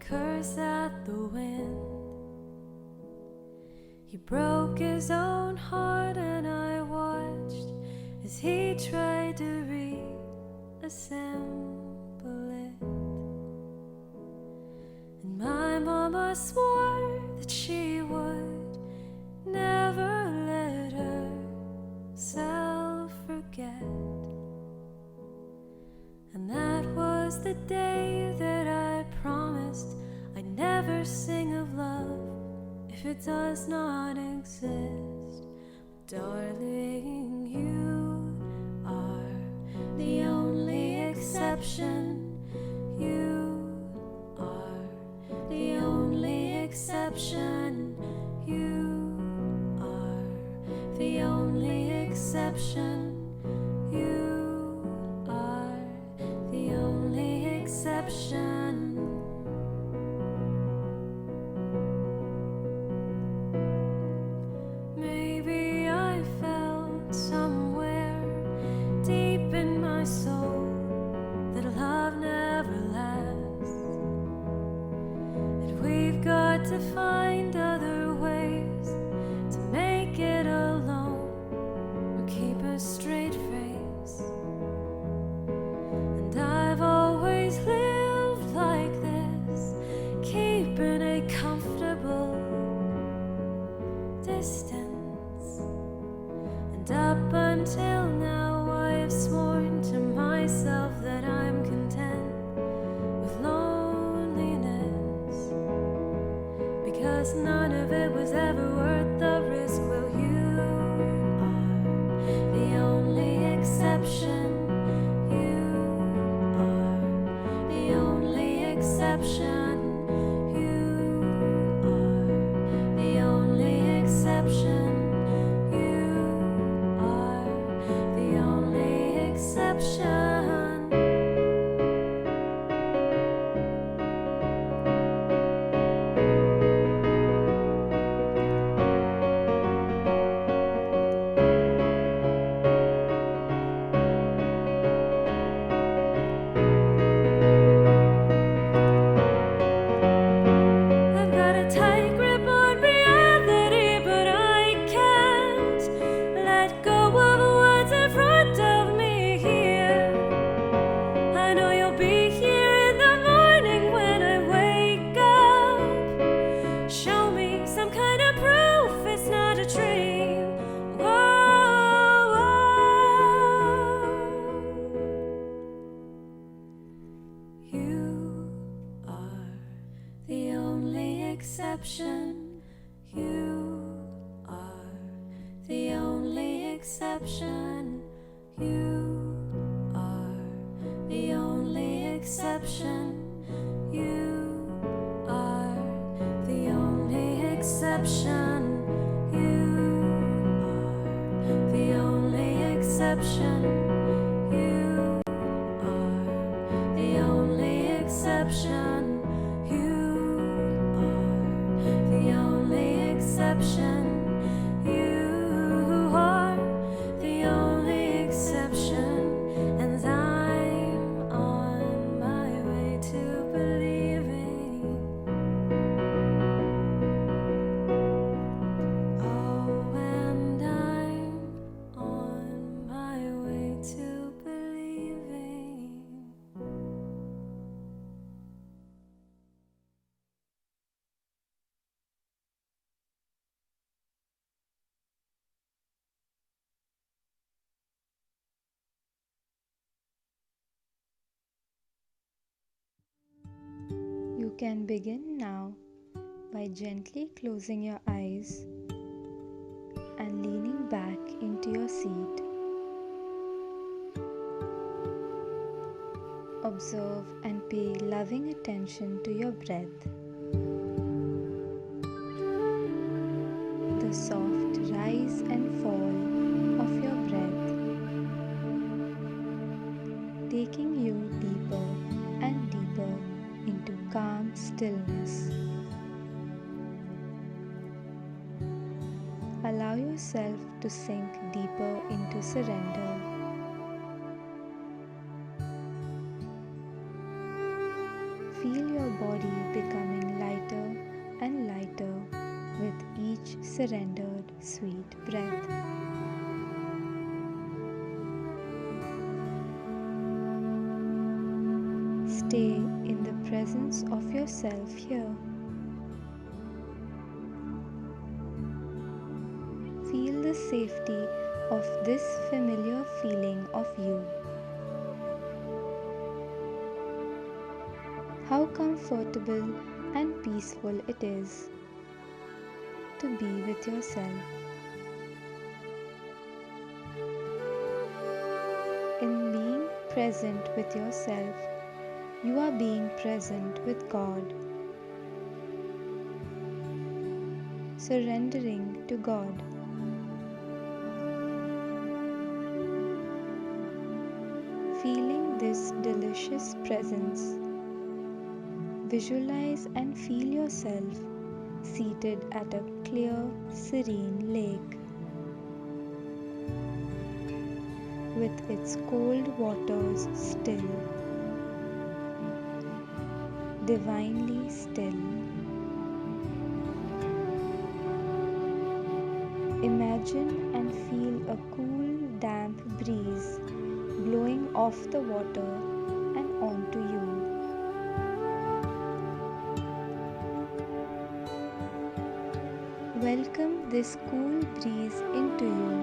curse at the wind. He broke his own heart, and I watched as he tried to reassemble it. And my mama swore that she would never let herself forget. And that was the day that I promised I'd never sing of love if it does not exist. Darling, you are the only exception. You are the only exception. You are the only exception. You are the only exception. Maybe I felt somewhere deep in my soul that love never lasts, and we've got to find other ways to make it alone or keep a straight face. And I've always lived like this, keeping a comfortable distance. And up until now I've sworn to myself that I'm content with loneliness, because none of it was ever worth the risk. Well, you are the only exception. You are the only exception. You are the only exception. You are the only exception. I've got a tight grip on reality, but I can't let go of what's in front of me here. I know you'll be here in the morning when I wake up. Show me some kind of proof it's not a dream. Whoa, whoa. You are the only exception. You are the only exception. You are the only exception. You are the only exception. You are the only exception. You are the only exception. You are the only exception. You are the only exception. And I'm on my way to believing. Oh, and I'm on my way to believing. You can begin now by gently closing your eyes and leaning back into your seat. Observe and pay loving attention to your breath. The soft rise and fall of your breath, taking you deeper and deeper into calm stillness. Allow yourself to sink deeper into surrender. Feel your body become surrendered, sweet breath. Stay in the presence of yourself here. Feel the safety of this familiar feeling of you. How comfortable and peaceful it is to be with yourself. In being present with yourself, you are being present with God, surrendering to God. Feeling this delicious presence, visualize and feel yourself seated at a clear, serene lake with its cold waters still, divinely still. Imagine and feel a cool, damp breeze blowing off the water and onto you. Welcome this cool breeze into you,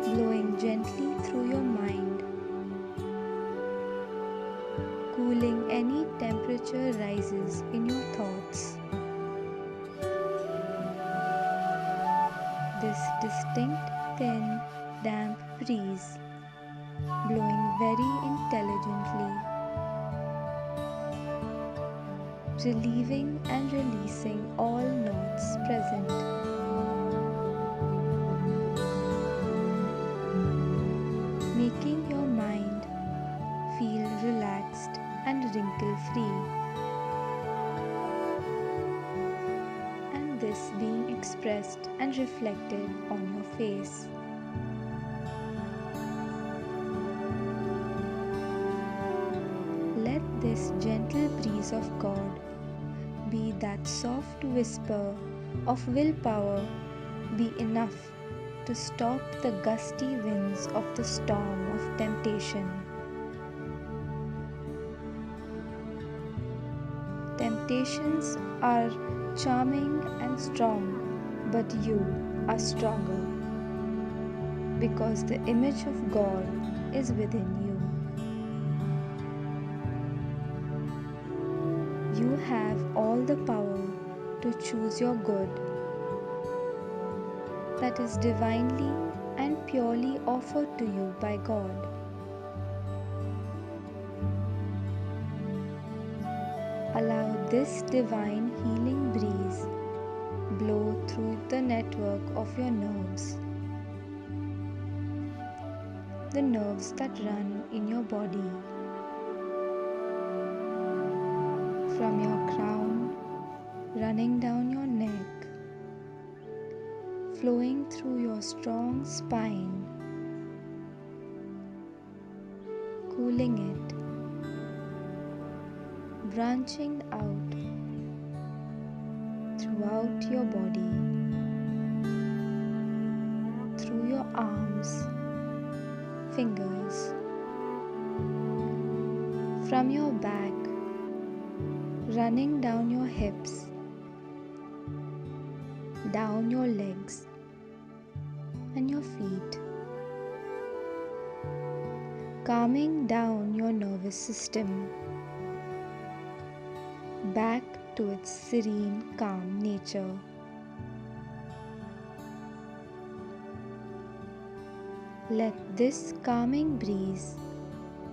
blowing gently through your mind, cooling any temperature rises in your thoughts. This distinct, thin, damp breeze, blowing very intelligently, relieving and releasing all knots present. Making your mind feel relaxed and wrinkle-free. And this being expressed and reflected on your face. Let this gentle breeze of God be that soft whisper of willpower be enough to stop the gusty winds of the storm of temptation. Temptations are charming and strong, but you are stronger because the image of God is within you. You have all the power to choose your good that is divinely and purely offered to you by God. Allow this divine healing breeze blow through the network of your nerves, the nerves that run in your body, from your crown, running down your neck, flowing through your strong spine, cooling it, branching out throughout your body, through your arms, fingers, from your back, running down your hips, down your legs and your feet, calming down your nervous system back to its serene, calm nature. Let this calming breeze,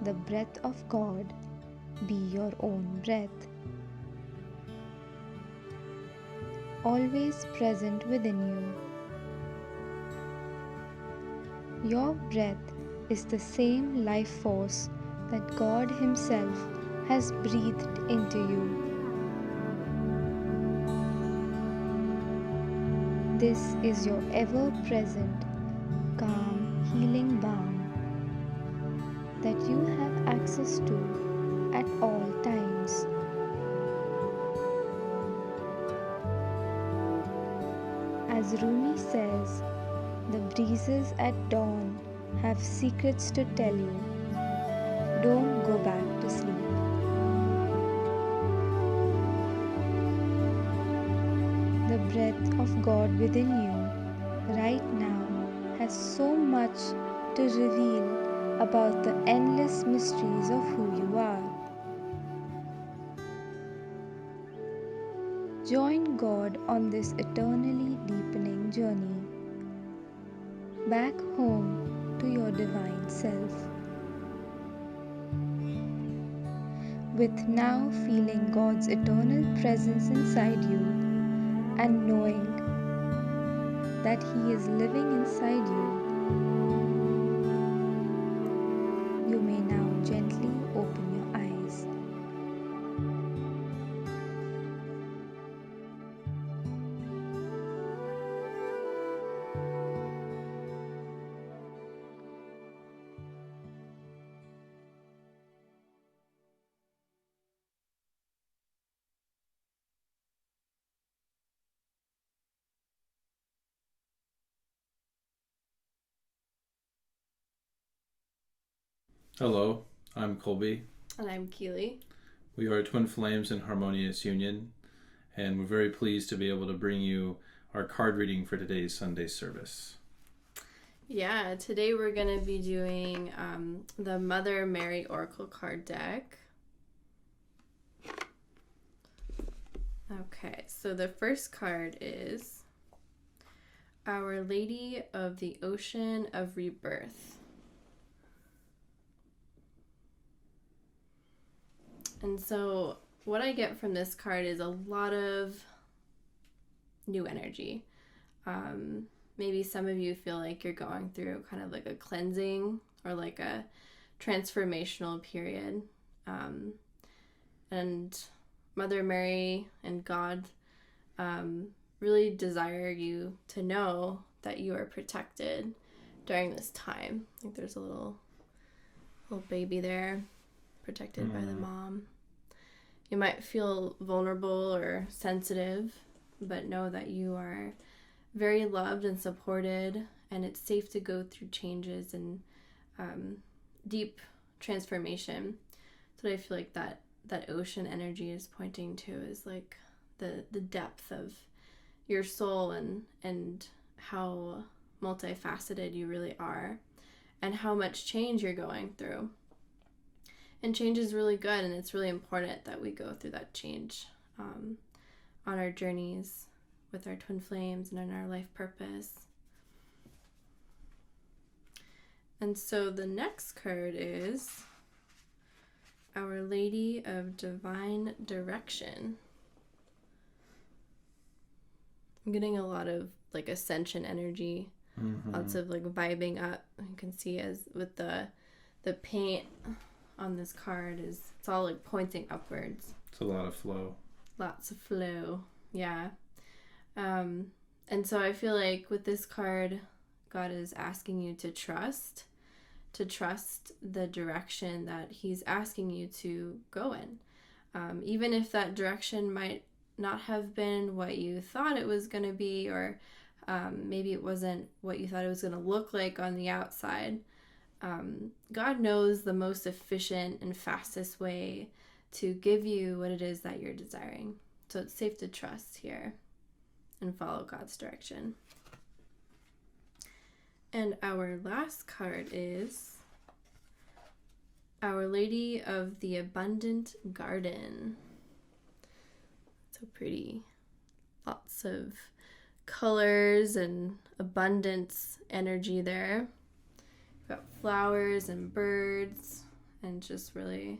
the breath of God, be your own breath, always present within you. Your breath is the same life force that God Himself has breathed into you. This is your ever-present, calm, healing balm that you have access to at all times. As Rumi says, the breezes at dawn have secrets to tell you. Don't go back to sleep. The breath of God within you right now has so much to reveal about the endless mysteries of who you are. Join God on this eternally deepening journey back home to your divine self. With now feeling God's eternal presence inside you and knowing that He is living inside you, you may now gently open your eyes. Hello, I'm Colby. And I'm Keely. We are twin flames in harmonious union, and we're very pleased to be able to bring you our card reading for today's Sunday service. Yeah, today we're going to be doing the Mother Mary Oracle card deck. Okay, so the first card is Our Lady of the Ocean of Rebirth. And so what I get from this card is a lot of new energy. Maybe some of you feel like you're going through kind of like a cleansing or like a transformational period. And Mother Mary and God really desire you to know that you are protected during this time. I think there's a little baby there, protected by the mom. You might feel vulnerable or sensitive, but know that you are very loved and supported, and it's safe to go through changes and deep transformation. So I feel like that ocean energy is pointing to is like the depth of your soul and how multifaceted you really are and how much change you're going through. And change is really good, and it's really important that we go through that change on our journeys with our twin flames and in our life purpose. And so the next card is Our Lady of Divine Direction. I'm getting a lot of like ascension energy, lots of like vibing up. You can see as with the paint on this card it's all like pointing upwards. It's a lot of flow. Lots of flow, yeah. And so I feel like with this card, God is asking you to trust the direction that He's asking you to go in. Even if that direction might not have been what you thought it was going to be, or maybe it wasn't what you thought it was going to look like on the outside. God knows the most efficient and fastest way to give you what it is that you're desiring. So it's safe to trust here and follow God's direction. And our last card is Our Lady of the Abundant Garden. So pretty. Lots of colors and abundance energy there. We've got flowers and birds and just really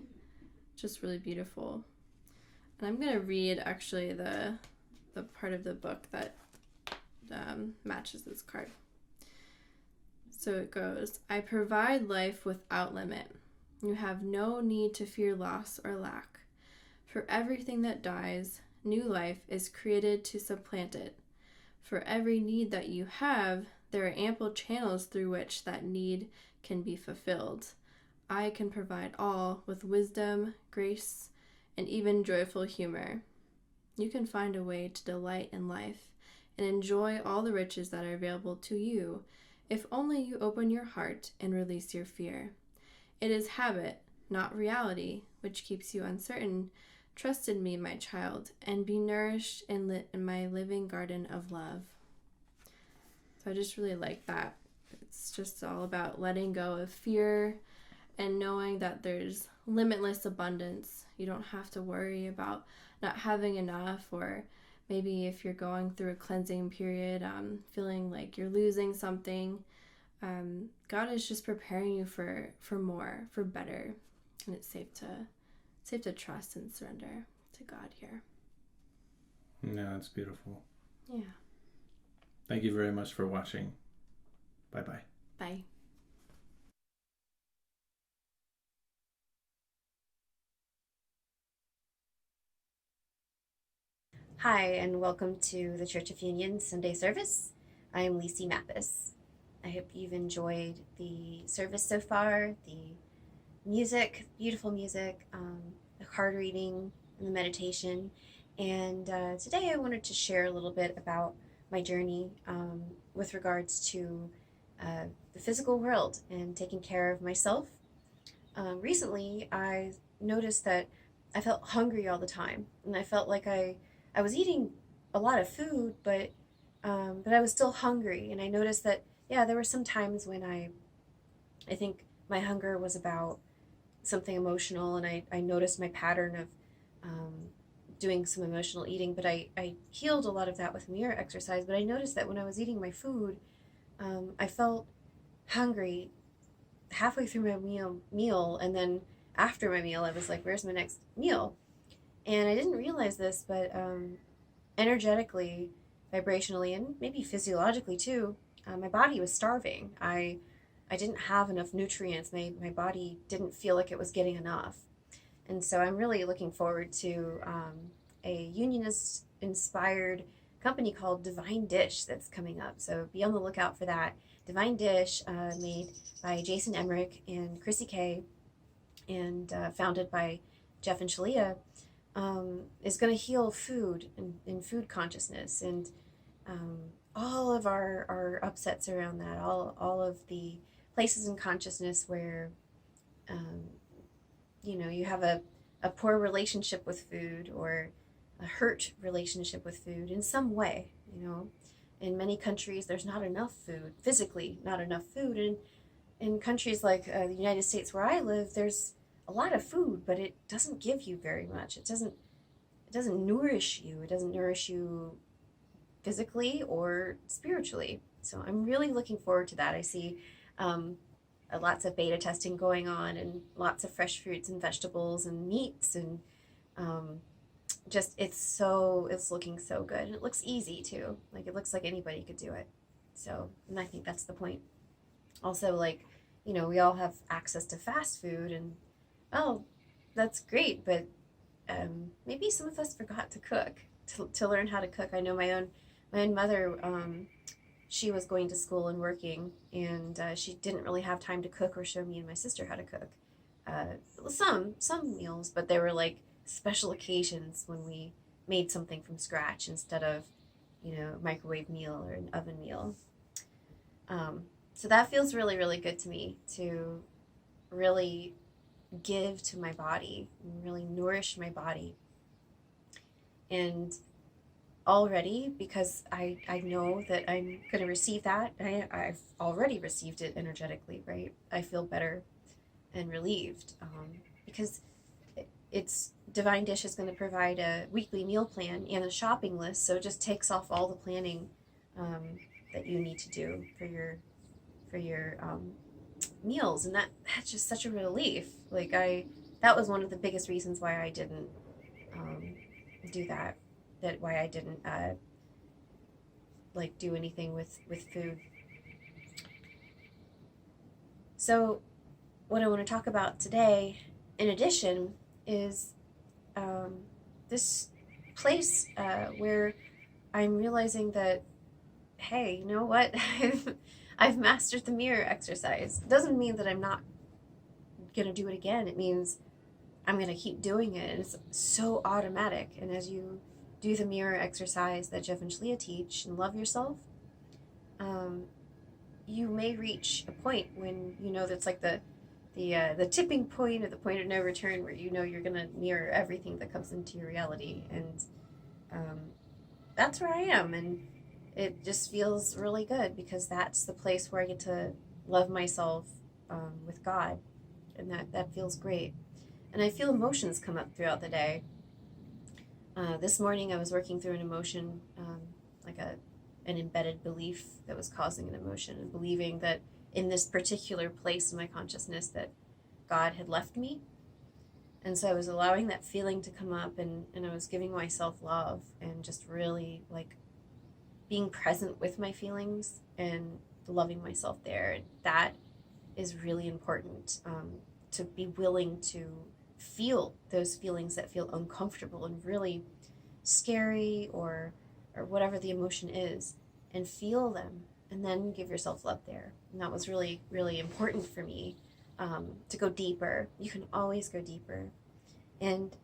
beautiful. And I'm going to read actually the part of the book that matches this card. So it goes, I provide life without limit. You have no need to fear loss or lack. For everything that dies, new life is created to supplant it. For every need that you have, there are ample channels through which that need can be fulfilled. I can provide all with wisdom, grace, and even joyful humor. You can find a way to delight in life and enjoy all the riches that are available to you if only you open your heart and release your fear. It is habit, not reality, which keeps you uncertain. Trust in me, my child, and be nourished and lit in my living garden of love. So I just really like that. It's just all about letting go of fear and knowing that there's limitless abundance. You don't have to worry about not having enough, or maybe if you're going through a cleansing period, feeling like you're losing something. God is just preparing you for more, for better, and it's safe to trust and surrender to God here. Yeah, that's beautiful. Yeah. Thank you very much for watching. Bye-bye. Bye. Hi, and welcome to the Church of Union Sunday service. I am Lisi Mappis. I hope you've enjoyed the service so far, the music, beautiful music, the card reading, and the meditation. And today I wanted to share a little bit about my journey with regards to the physical world and taking care of myself. Recently, I noticed that I felt hungry all the time, and I felt like I was eating a lot of food, but I was still hungry. And I noticed that, yeah, there were some times when I think my hunger was about something emotional, and I noticed my pattern of doing some emotional eating, but I healed a lot of that with mirror exercise. But I noticed that when I was eating my food, I felt hungry halfway through my meal, and then after my meal, I was like, where's my next meal? And I didn't realize this, but energetically, vibrationally, and maybe physiologically too, my body was starving. I didn't have enough nutrients. My body didn't feel like it was getting enough. And so I'm really looking forward to a unionist-inspired company called Divine Dish that's coming up. So be on the lookout for that. Divine Dish, made by Jason Emmerich and Chrissy Kay, and founded by Jeff and Shaleia, is going to heal food and food consciousness, and all of our upsets around that, all of the places in consciousness where you have a poor relationship with food, or a hurt relationship with food in some way. In many countries there's not enough food, physically not enough food, and in countries like the United States where I live, there's a lot of food, but it doesn't give you very much. It doesn't nourish you. It doesn't nourish you physically or spiritually. So I'm really looking forward to that. I see lots of beta testing going on, and lots of fresh fruits and vegetables and meats, and just it's looking so good, and it looks easy too. Like, it looks like anybody could do it. So, and I think that's the point. Also, like, we all have access to fast food, and that's great, but maybe some of us forgot to cook, to learn how to cook. I know my own mother, she was going to school and working, and she didn't really have time to cook or show me and my sister how to cook. Some meals, but they were like special occasions when we made something from scratch instead of a microwave meal or an oven meal. So that feels really, really good to me, to really give to my body and really nourish my body. And already, because I know that I'm going to receive that, I've already received it energetically, right? I feel better and relieved, because it's Divine Dish is going to provide a weekly meal plan and a shopping list, so it just takes off all the planning that you need to do for your meals, and that's just such a relief. Like, that was one of the biggest reasons why I didn't do that. Why I didn't do anything with food. So what I want to talk about today, in addition, is this place where I'm realizing that, hey, you know what? I've mastered the mirror exercise. It doesn't mean that I'm not going to do it again. It means I'm going to keep doing it. And it's so automatic. And as you do the mirror exercise that Jeff and Shaleia teach and love yourself, you may reach a point when you know that's like the tipping point or the point of no return, where you know you're gonna mirror everything that comes into your reality, and that's where I am, and it just feels really good because that's the place where I get to love myself with God, and that feels great. And I feel emotions come up throughout the day. This morning I was working through an emotion, like an embedded belief that was causing an emotion, and believing that in this particular place in my consciousness that God had left me. And so I was allowing that feeling to come up, and I was giving myself love and just really like being present with my feelings and loving myself there. That is really important, to be willing to feel those feelings that feel uncomfortable and really scary, or whatever the emotion is, and feel them, and then give yourself love there. And that was really, really important for me, to go deeper. You can always go deeper. And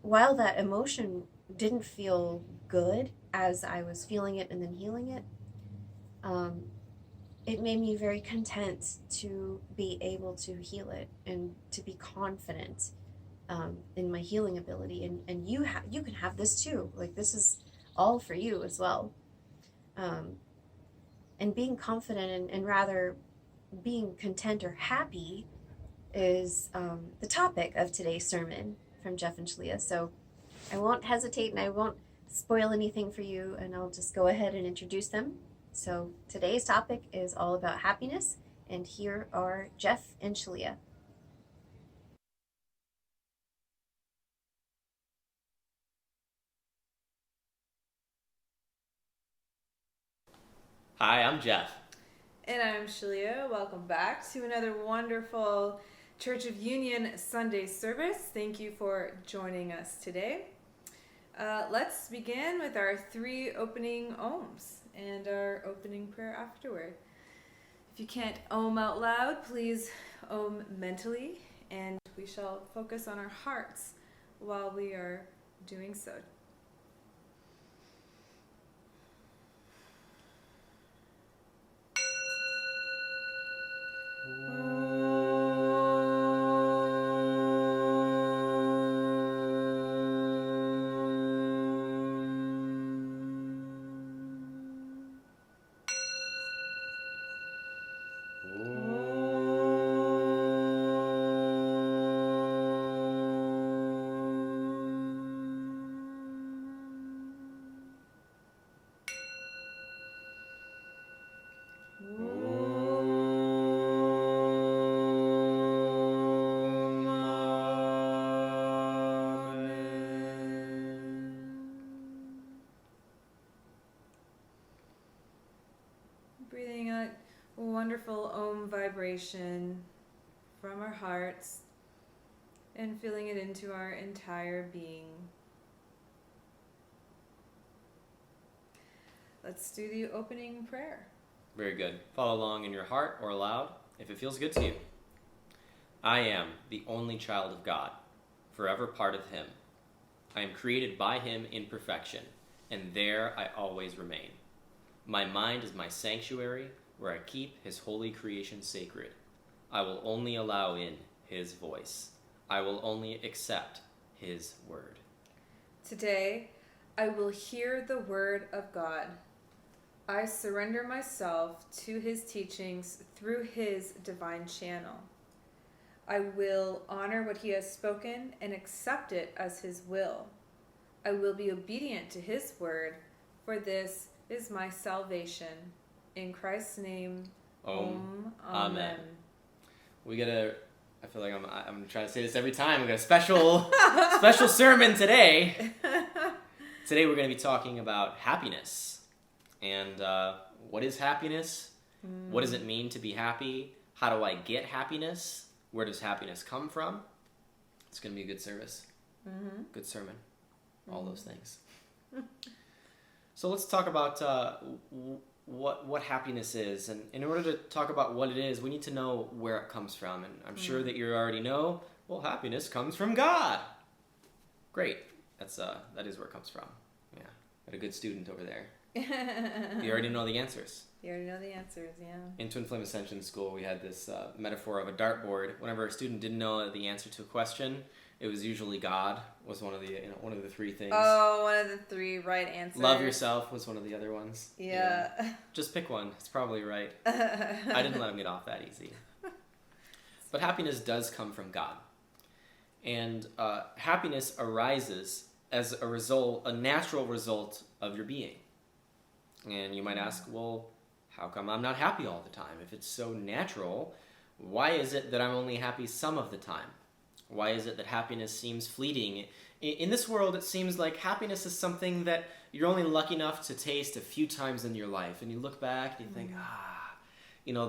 while that emotion didn't feel good as I was feeling it and then healing it, it made me very content to be able to heal it and to be confident in my healing ability. And you can have this too. Like, this is all for you as well. And being confident and rather being content or happy is the topic of today's sermon from Jeff and Shaleia. So I won't hesitate and I won't spoil anything for you, and I'll just go ahead and introduce them. So today's topic is all about happiness, and here are Jeff and Shaleia. Hi, I'm Jeff. And I'm Shaleia. Welcome back to another wonderful Church of Union Sunday service. Thank you for joining us today. Let's begin with our 3 opening ohms and our opening prayer afterward. If you can't ohm out loud, please ohm mentally, and we shall focus on our hearts while we are doing so. Breathing out a wonderful Om vibration from our hearts and feeling it into our entire being. Let's do the opening prayer. Very good. Follow along in your heart or aloud if it feels good to you. I am the only child of God, forever part of Him. I am created by Him in perfection, and there I always remain. My mind is my sanctuary, where I keep His holy creation sacred. I will only allow in His voice. I will only accept His word. Today, I will hear the word of God. I surrender myself to His teachings through His divine channel. I will honor what He has spoken and accept it as His will. I will be obedient to His word, for this is my salvation. In Christ's name, Om. Amen. We gotta, I feel like I'm trying to say this every time. We got a special sermon today. Today we're going to be talking about happiness. And what is happiness? What does it mean to be happy? How do I get happiness? Where does happiness come from? It's going to be a good service. Good sermon. All those things. So let's talk about what happiness is. And in order to talk about what it is, we need to know where it comes from. And I'm sure that you already know, well, happiness comes from God. Great. That is where it comes from. Yeah, got a good student over there. You already know the answers. You already know the answers, yeah. In Twin Flame Ascension School, we had this metaphor of a dartboard. Whenever a student didn't know the answer to a question, it was usually God was one of the three things. Oh, one of the three right answers. Love yourself was one of the other ones. Yeah. Just pick one. It's probably right. I didn't let him get off that easy. But happiness does come from God. And happiness arises as a natural result of your being. And you might ask, well, how come I'm not happy all the time? If it's so natural, why is it that I'm only happy some of the time? Why is it that happiness seems fleeting? In this world, it seems like happiness is something that you're only lucky enough to taste a few times in your life. And you look back and you think,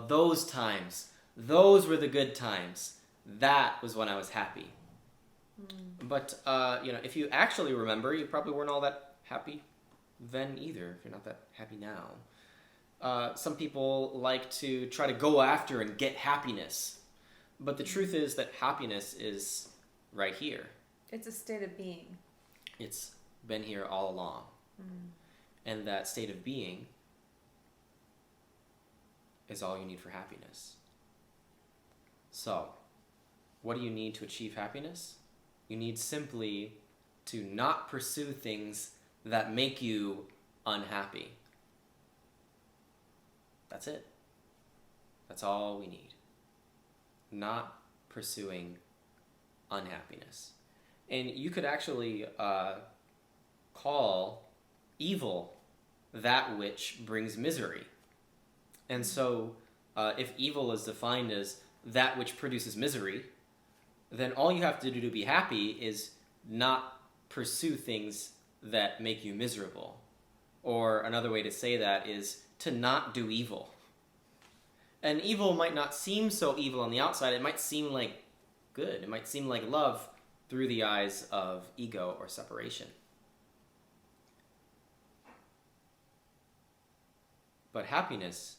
those times, those were the good times. That was when I was happy. But, if you actually remember, you probably weren't all that happy then either, if you're not that happy now. Some people like to try to go after and get happiness. But the truth is that happiness is right here. It's a state of being. It's been here all along. And that state of being is all you need for happiness. So, what do you need to achieve happiness? You need simply to not pursue things that make you unhappy. That's it. That's all we need. Not pursuing unhappiness. And you could actually call evil that which brings misery. And so if evil is defined as that which produces misery, then all you have to do to be happy is not pursue things that make you miserable. Or another way to say that is to not do evil. And evil might not seem so evil on the outside. It might seem like good. It might seem like love through the eyes of ego or separation. But happiness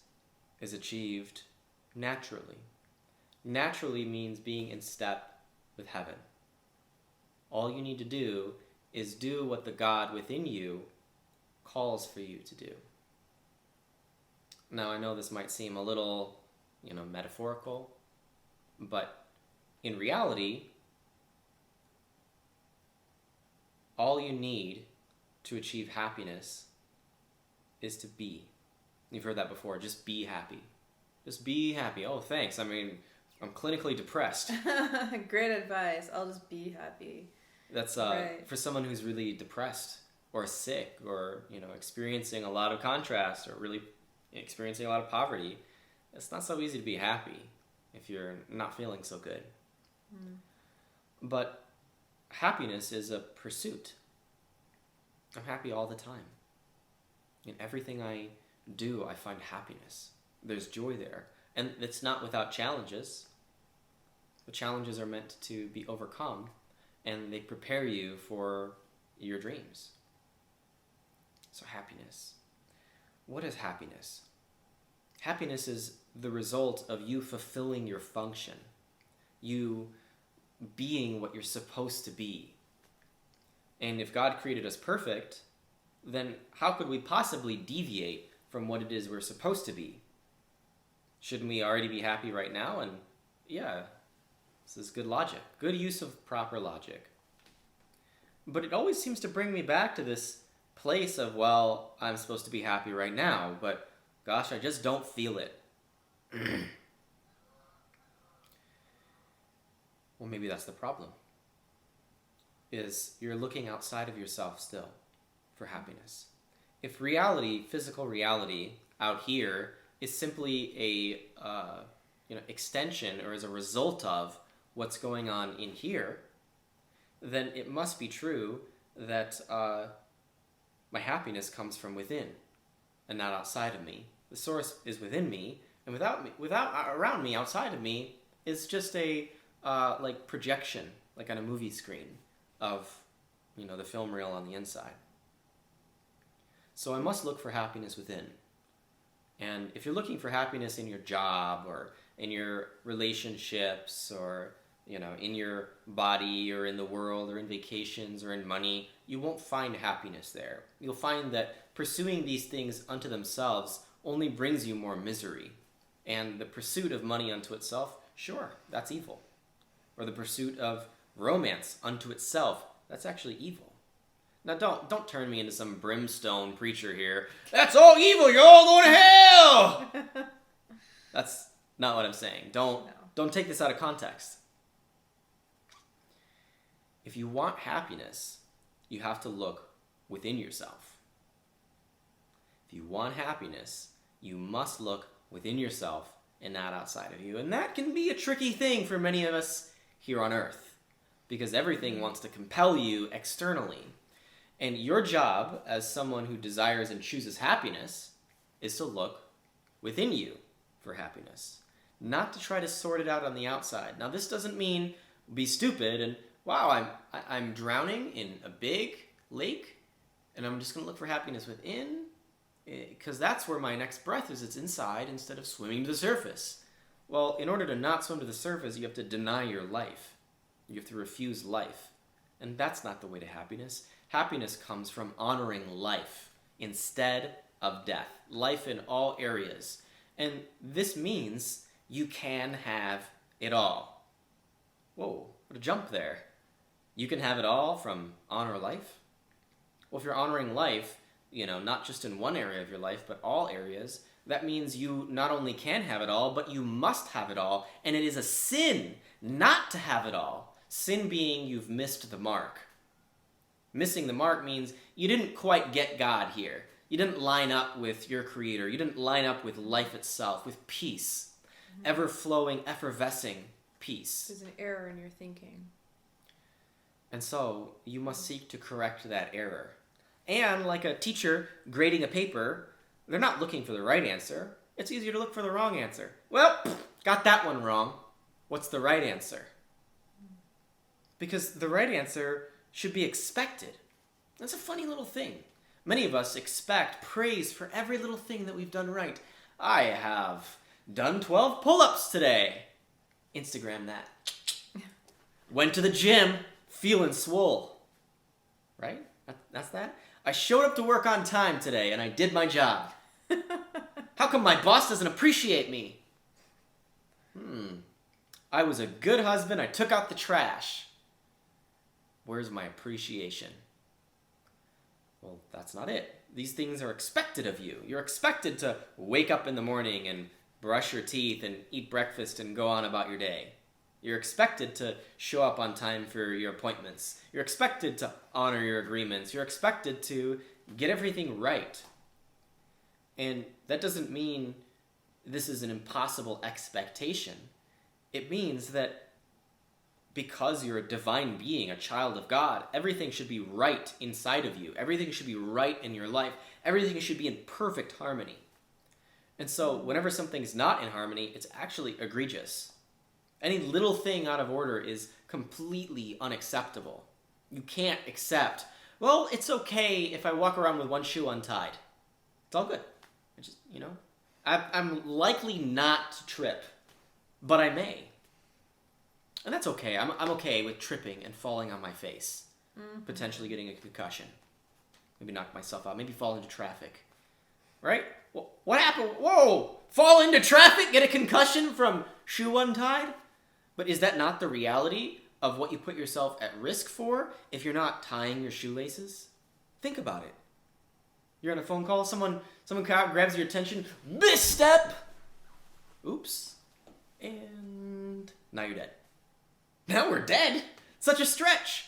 is achieved naturally. Naturally means being in step with heaven. All you need to do is do what the God within you calls for you to do. Now, I know this might seem a little, metaphorical, but in reality, all you need to achieve happiness is to be. You've heard that before, just be happy. Just be happy. Oh, thanks. I'm clinically depressed. Great advice. I'll just be happy. That's right. For someone who's really depressed or sick or, experiencing a lot of contrast or really experiencing a lot of poverty. It's not so easy to be happy if you're not feeling so good. But happiness is a pursuit. I'm happy all the time. In everything I do, I find happiness. There's joy there. And it's not without challenges. The challenges are meant to be overcome, and they prepare you for your dreams. So happiness. What is happiness? Happiness is the result of you fulfilling your function. You being what you're supposed to be. And if God created us perfect, then how could we possibly deviate from what it is we're supposed to be? Shouldn't we already be happy right now? And yeah, this is good logic. Good use of proper logic. But it always seems to bring me back to this place of, well, I'm supposed to be happy right now, but gosh, I just don't feel it. Well, maybe that's the problem. Is you're looking outside of yourself still for happiness. If reality, physical reality out here is simply a extension or as a result of what's going on in here, then it must be true that my happiness comes from within and not outside of me. The source is within me, and without around me, outside of me, is just a projection, like on a movie screen of the film reel on the inside. So I must look for happiness within. And if you're looking for happiness in your job or in your relationships or in your body or in the world or in vacations or in money, you won't find happiness there. You'll find that pursuing these things unto themselves only brings you more misery. And the pursuit of money unto itself, sure, that's evil. Or the pursuit of romance unto itself, that's actually evil. Now don't turn me into some brimstone preacher here. That's all evil, you're all going to hell! That's not what I'm saying. Don't take this out of context. If you want happiness, you have to look within yourself. If you want happiness, you must look within yourself and not outside of you. And that can be a tricky thing for many of us here on earth, because everything wants to compel you externally. And your job as someone who desires and chooses happiness is to look within you for happiness, not to try to sort it out on the outside. Now, this doesn't mean be stupid and, wow, I'm drowning in a big lake and I'm just going to look for happiness within, because that's where my next breath is. It's inside instead of swimming to the surface. Well, in order to not swim to the surface, you have to deny your life. You have to refuse life. And that's not the way to happiness. Happiness comes from honoring life instead of death. Life in all areas. And this means you can have it all. Whoa, what a jump there. You can have it all from honor life? Well, if you're honoring life, not just in one area of your life, but all areas, that means you not only can have it all, but you must have it all. And it is a sin not to have it all. Sin being you've missed the mark. Missing the mark means you didn't quite get God here. You didn't line up with your Creator. You didn't line up with life itself, with peace. Ever-flowing, effervescing peace. There's an error in your thinking. And so you must seek to correct that error. And like a teacher grading a paper, they're not looking for the right answer. It's easier to look for the wrong answer. Well, got that one wrong. What's the right answer? Because the right answer should be expected. That's a funny little thing. Many of us expect praise for every little thing that we've done right. I have done 12 pull-ups today. Instagram that. Went to the gym, feeling swole. Right? That's that. I showed up to work on time today and I did my job. How come my boss doesn't appreciate me? I was a good husband. I took out the trash. Where's my appreciation? Well, that's not it. These things are expected of you. You're expected to wake up in the morning and brush your teeth and eat breakfast and go on about your day. You're expected to show up on time for your appointments. You're expected to honor your agreements. You're expected to get everything right. And that doesn't mean this is an impossible expectation. It means that because you're a divine being, a child of God, everything should be right inside of you. Everything should be right in your life. Everything should be in perfect harmony. And so whenever something's not in harmony, it's actually egregious. Any little thing out of order is completely unacceptable. You can't accept, well, it's okay if I walk around with one shoe untied. It's all good. I just, I'm likely not to trip, but I may. And that's okay. I'm okay with tripping and falling on my face. Potentially getting a concussion. Maybe knock myself out. Maybe fall into traffic. Right? Well, what happened? Whoa! Fall into traffic? Get a concussion from shoe untied? But is that not the reality of what you put yourself at risk for if you're not tying your shoelaces? Think about it. You're on a phone call, someone grabs your attention, misstep! Oops. And now you're dead. Now we're dead? Such a stretch!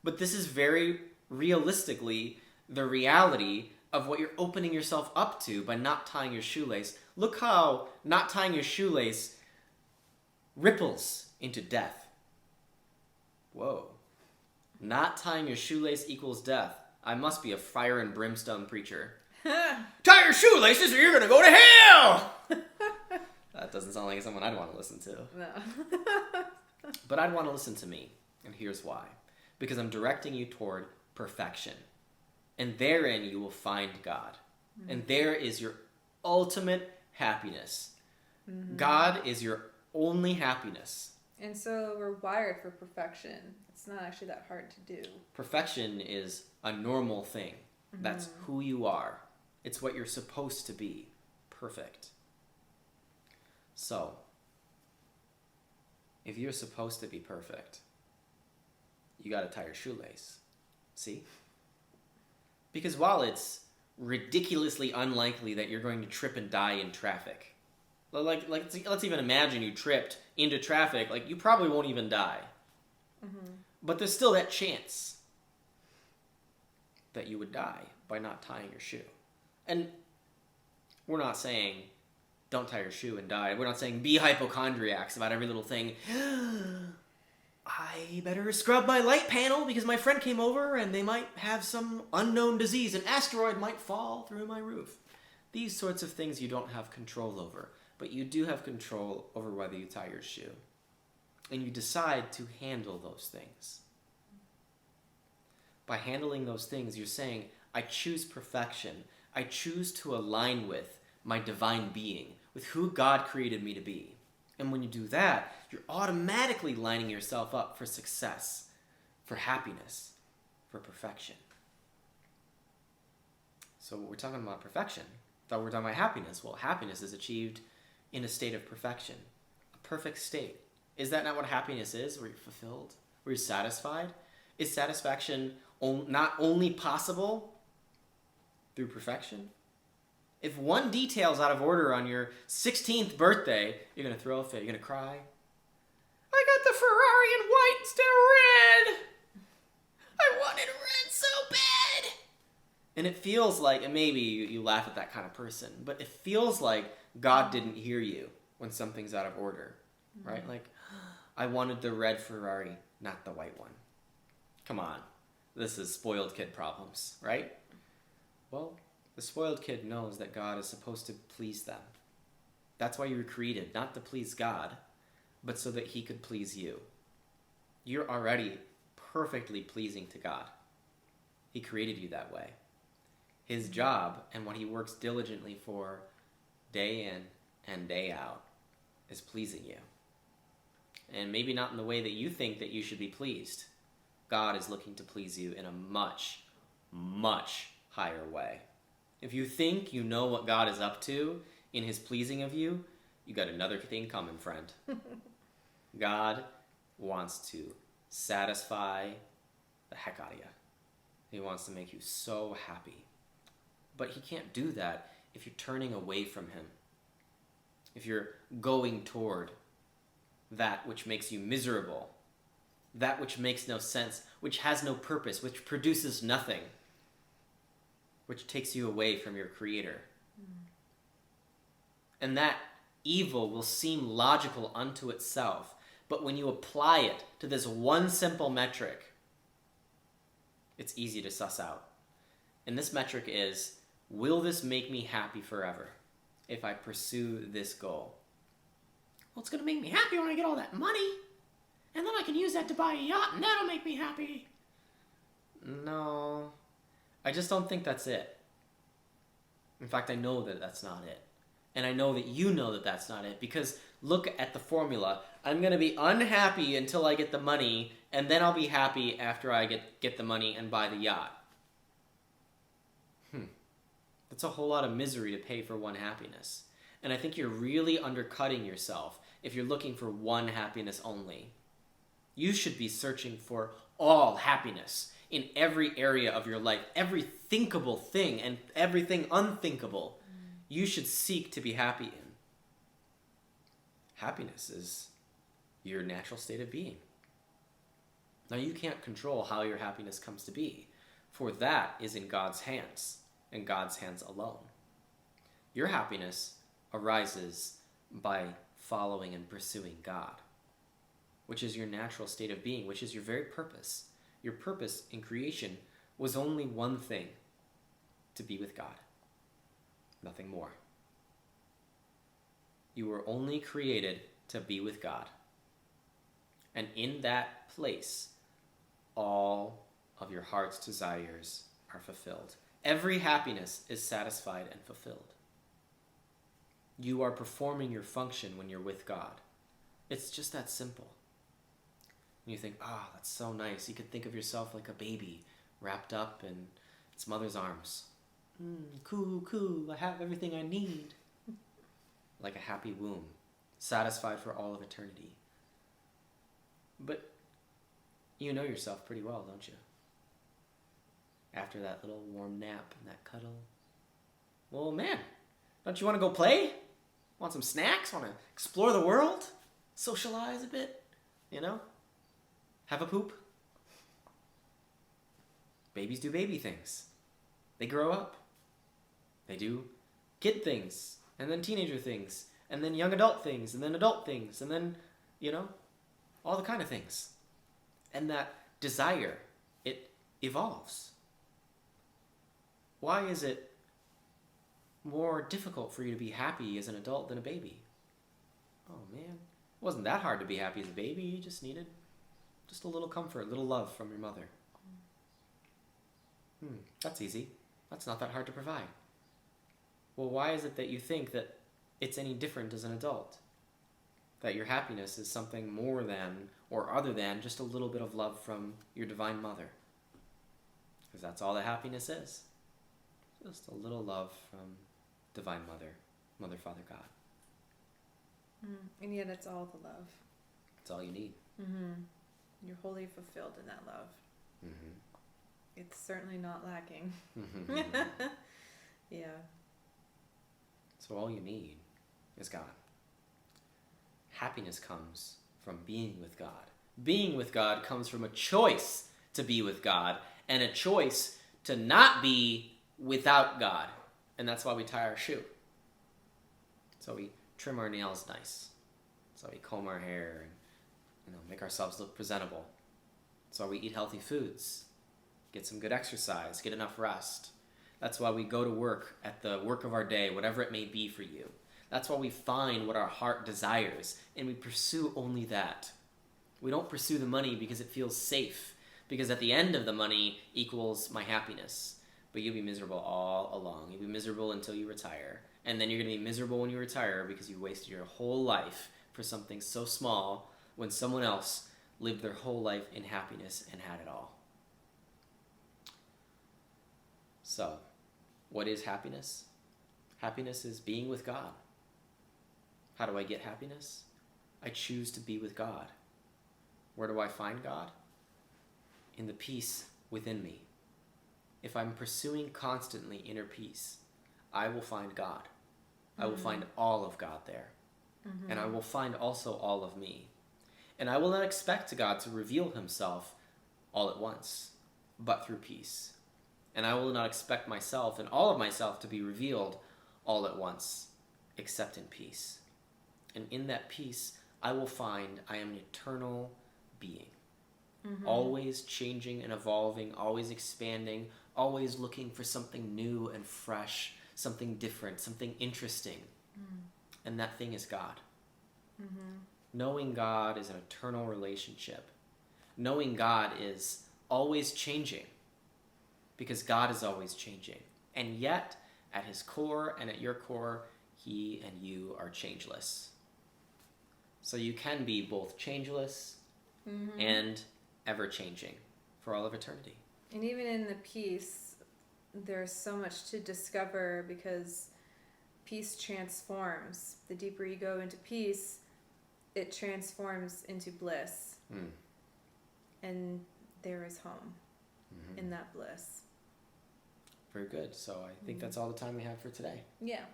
But this is very realistically the reality of what you're opening yourself up to by not tying your shoelace. Look how not tying your shoelace ripples into death. Whoa. Not tying your shoelace equals death. I must be a fire and brimstone preacher. Tie your shoelaces or you're gonna go to hell! That doesn't sound like someone I'd want to listen to. No. But I'd want to listen to me, and here's why. Because I'm directing you toward perfection. And therein you will find God. And there is your ultimate happiness. God is your only happiness. And so we're wired for perfection. It's not actually that hard to do. Perfection is a normal thing. That's who you are. It's what you're supposed to be. Perfect. So, if you're supposed to be perfect, you got to tie your shoelace. See? Because while it's ridiculously unlikely that you're going to trip and die in traffic, like let's even imagine you tripped into traffic, like you probably won't even die. But there's still that chance that you would die by not tying your shoe. And we're not saying don't tie your shoe and die. We're not saying be hypochondriacs about every little thing. I better scrub my light panel because my friend came over and they might have some unknown disease. An asteroid might fall through my roof. These sorts of things you don't have control over. But you do have control over whether you tie your shoe. And you decide to handle those things. By handling those things, you're saying, I choose perfection. I choose to align with my divine being, with who God created me to be. And when you do that, you're automatically lining yourself up for success, for happiness, for perfection. So we're talking about perfection. I thought we were talking about happiness. Well, happiness is achieved in a state of perfection, a perfect state. Is that not what happiness is? Where you're fulfilled? Where you're satisfied? Is satisfaction not only possible through perfection? If one detail's out of order on your 16th birthday, you're going to throw a fit, you're going to cry. I got the Ferrari in white instead of red. I wanted red so bad. And it feels like, and maybe you laugh at that kind of person, but it feels like God didn't hear you when something's out of order, right? Like, I wanted the red Ferrari, not the white one. Come on. This is spoiled kid problems, right? Well, the spoiled kid knows that God is supposed to please them. That's why you were created, not to please God, but so that he could please you. You're already perfectly pleasing to God. He created you that way. His job and what he works diligently for day in and day out is pleasing you. And maybe not in the way that you think that you should be pleased. God is looking to please you in a much, much higher way. If you think you know what God is up to in his pleasing of you, you got another thing coming, friend. God wants to satisfy the heck out of you. He wants to make you so happy. But he can't do that if you're turning away from him. If you're going toward that which makes you miserable, that which makes no sense, which has no purpose, which produces nothing, which takes you away from your Creator. And that evil will seem logical unto itself, but when you apply it to this one simple metric, it's easy to suss out. And this metric is, will this make me happy forever if I pursue this goal? Well, it's going to make me happy when I get all that money, and then I can use that to buy a yacht, and that'll make me happy. No, I just don't think that's it. In fact, I know that that's not it. And I know that you know that that's not it, because look at the formula. I'm going to be unhappy until I get the money, and then I'll be happy after I get the money and buy the yacht. That's a whole lot of misery to pay for one happiness. And I think you're really undercutting yourself if you're looking for one happiness only. You should be searching for all happiness in every area of your life, every thinkable thing and everything unthinkable. You should seek to be happy in. Happiness is your natural state of being. Now, you can't control how your happiness comes to be, for that is in God's hands, and God's hands alone. Your happiness arises by following and pursuing God, which is your natural state of being, which is your very purpose. Your purpose in creation was only one thing: to be with God. Nothing more. You were only created to be with God. And in that place, all of your heart's desires are fulfilled. Every happiness is satisfied and fulfilled. You are performing your function when you're with God. It's just that simple. And you think, oh, that's so nice. You could think of yourself like a baby wrapped up in its mother's arms. Cool, I have everything I need. Like a happy womb, satisfied for all of eternity. But you know yourself pretty well, don't you? After that little warm nap and that cuddle. Well, man, don't you want to go play? Want some snacks? Want to explore the world? Socialize a bit? You know? Have a poop? Babies do baby things. They grow up. They do kid things, and then teenager things, and then young adult things, and then adult things, and then, you know, all the kind of things. And that desire, it evolves. Why is it more difficult for you to be happy as an adult than a baby? Oh man, it wasn't that hard to be happy as a baby. You just needed just a little comfort, a little love from your mother. That's easy. That's not that hard to provide. Well, why is it that you think that it's any different as an adult? That your happiness is something more than or other than just a little bit of love from your divine mother? Because that's all that happiness is. Just a little love from divine mother, Mother, Father, God. And yet it's all the love. It's all you need. You're wholly fulfilled in that love. Mm-hmm. It's certainly not lacking. Yeah. So all you need is God. Happiness comes from being with God. Being with God comes from a choice to be with God and a choice to not be without God. And that's why we tie our shoe. So we trim our nails nice. So we comb our hair and make ourselves look presentable. So we eat healthy foods, get some good exercise, get enough rest. That's why we go to work at the work of our day, whatever it may be for you. That's why we find what our heart desires, and we pursue only that. We don't pursue the money because it feels safe, because at the end of the money equals my happiness. But you'll be miserable all along. You'll be miserable until you retire. And then you're going to be miserable when you retire because you wasted your whole life for something so small when someone else lived their whole life in happiness and had it all. So, what is happiness? Happiness is being with God. How do I get happiness? I choose to be with God. Where do I find God? In the peace within me. If I'm pursuing constantly inner peace, I will find God. I will find all of God there. And I will find also all of me. And I will not expect God to reveal himself all at once, but through peace. And I will not expect myself and all of myself to be revealed all at once, except in peace. And in that peace, I will find I am an eternal being. Always changing and evolving, always expanding, always looking for something new and fresh, something different, something interesting. And that thing is God. Knowing God is an eternal relationship. Knowing God is always changing, because God is always changing. And yet, at his core and at your core, he and you are changeless. So you can be both changeless and ever-changing for all of eternity. And even in the peace, there's so much to discover, because peace transforms. The deeper you go into peace, it transforms into bliss. And there is home in that bliss. Very good. So I think that's all the time we have for today. Yeah.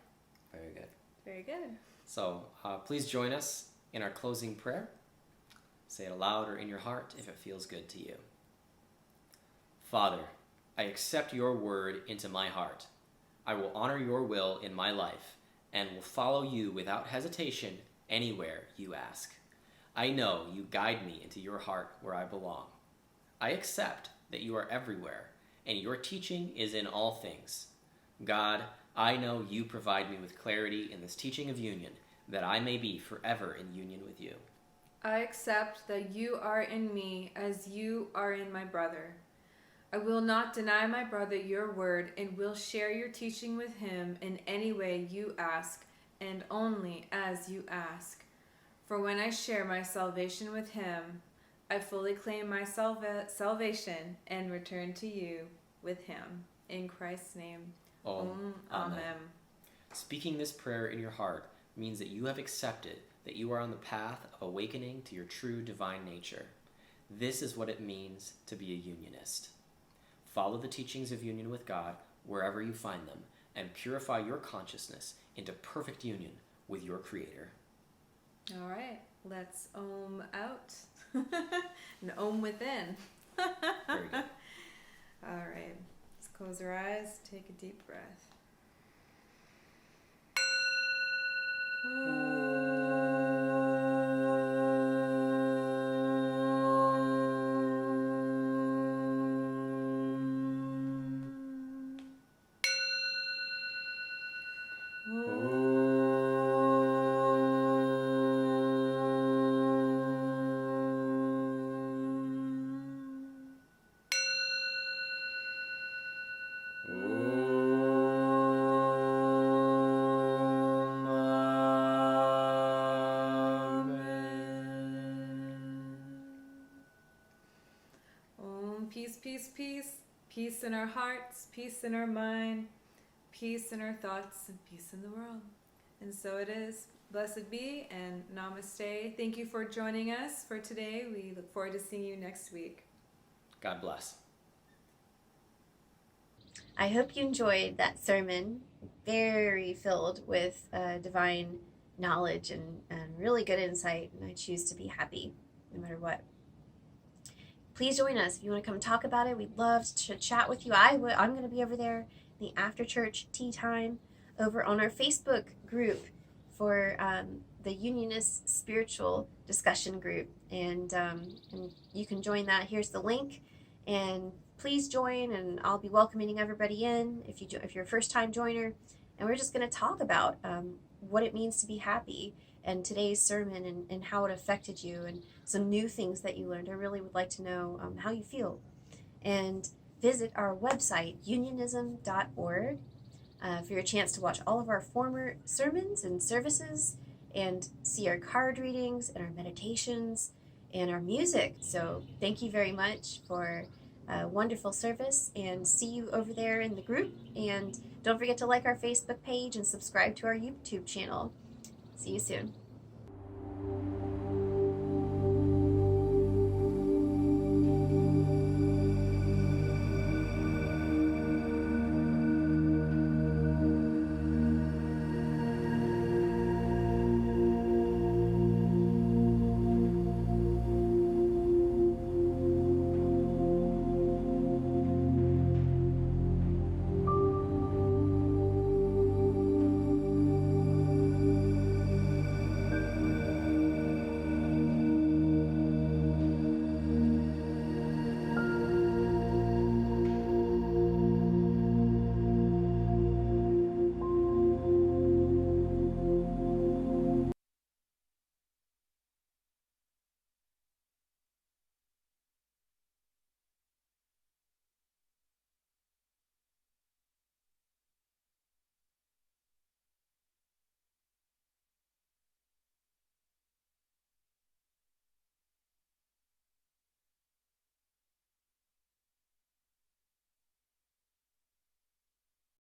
Very good. Very good. So please join us in our closing prayer. Say it aloud or in your heart if it feels good to you. Father, I accept your word into my heart. I will honor your will in my life and will follow you without hesitation anywhere you ask. I know you guide me into your heart where I belong. I accept that you are everywhere and your teaching is in all things. God, I know you provide me with clarity in this teaching of union, that I may be forever in union with you. I accept that you are in me as you are in my brother. I will not deny my brother your word and will share your teaching with him in any way you ask and only as you ask. For when I share my salvation with him, I fully claim my salvation and return to you with him. In Christ's name. Amen. Speaking this prayer in your heart means that you have accepted that you are on the path of awakening to your true divine nature. This is what it means to be a unionist. Follow the teachings of union with God wherever you find them, and purify your consciousness into perfect union with your Creator. All right, let's out and within. Very good. All right, let's close our eyes, take a deep breath. Peace, peace, peace. Peace in our hearts, peace in our mind, peace in our thoughts, and peace in the world. And so it is. Blessed be, and namaste. Thank you for joining us for today. We look forward to seeing you next week. God bless. I hope you enjoyed that sermon. Very filled with divine knowledge and really good insight. And I choose to be happy no matter what. Please join us if you want to come talk about it. We'd love to chat with you. I'm going to be over there in the after church tea time over on our Facebook group for the Unionist Spiritual Discussion Group. And you can join that. Here's the link. And please join, and I'll be welcoming everybody in if you're a first-time joiner. And we're just going to talk about what it means to be happy, and today's sermon and how it affected you, and some new things that you learned. I really would like to know how you feel. And visit our website, unionism.org, for your chance to watch all of our former sermons and services, and see our card readings and our meditations and our music. So thank you very much for a wonderful service, and see you over there in the group. And don't forget to like our Facebook page and subscribe to our YouTube channel. See you soon.